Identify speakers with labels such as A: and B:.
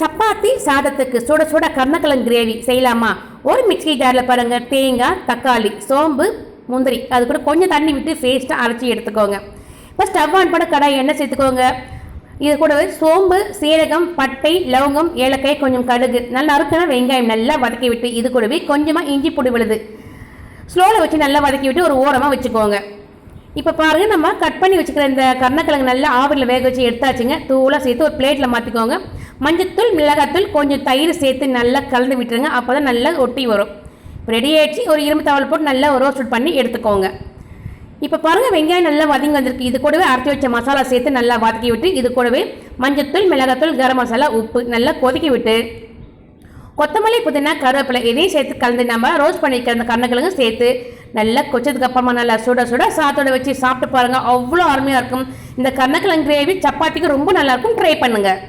A: சப்பாத்தி சாதத்துக்கு சுட சுட கருணக்கிழங்கு கிரேவி செய்யலாமா? ஒரு மிக்ஸி ஜாரில் பாருங்கள், தேங்காய், தக்காளி, சோம்பு, முந்திரி, அது கூட கொஞ்சம் தண்ணி விட்டு பேஸ்ட்டாக அரைச்சி எடுத்துக்கோங்க. இப்போ ஸ்டவ் ஆன் பண்ண கடாய் எண்ணெய் சேர்த்துக்கோங்க. இது கூடவே சோம்பு, சீரகம், பட்டை, லவங்கம், ஏலக்காய், கொஞ்சம் கடுகு, நல்லா அறுக்கின வெங்காயம் நல்லா வதக்கி விட்டு இது கூடவே கொஞ்சமாக இஞ்சி பொடி விழுது ஸ்லோவில் வச்சு நல்லா வதக்கி விட்டு ஒரு ஓரமாக வச்சுக்கோங்க. இப்போ பாருங்கள், நம்ம கட் பண்ணி வச்சுக்கிற இந்த கருணக்கிழங்கு நல்லா ஆவிரில் வேக வச்சு எடுத்தாச்சுங்க. தூளாக சேர்த்து ஒரு பிளேட்டில் மாற்றிக்கோங்க. மஞ்சத்தூள், மிளகாத்தூள், கொஞ்சம் தயிர் சேர்த்து நல்லா கலந்து விட்டுருங்க. அப்போ தான் நல்லா ஒட்டி வரும். ரெடி ஆகிடுச்சு. ஒரு இரும்பு தவள் போட்டு நல்லா ரோஸ்ட் பண்ணி எடுத்துக்கோங்க. இப்போ பாருங்கள், வெங்காயம் நல்லா வதங்கி வந்திருக்கு. இது கூடவே அரைச்சி வச்ச மசாலா சேர்த்து நல்லா வதக்கி விட்டு இது கூடவே மஞ்சத்தூள், மிளகாத்தூள், கரம் மசாலா, உப்பு நல்லா கொதிக்கி விட்டு கொத்தமல்லி, புதினா, கருவேப்பிலை இதையும் சேர்த்து கலந்து நம்ம ரோஸ்ட் பண்ணிக்கிற அந்த கருணக்கிழங்கு சேர்த்து நல்லா கொச்சதுக்கு அப்புறமா நல்லா சுட சுட சாத்தோட வச்சு சாப்பிட்டு பாருங்கள். அவ்வளோ அருமையாக இருக்கும். இந்த கருணக்கிழங்கு கிரேவி சப்பாத்திக்கு ரொம்ப நல்லாயிருக்கும். ட்ரை பண்ணுங்கள்.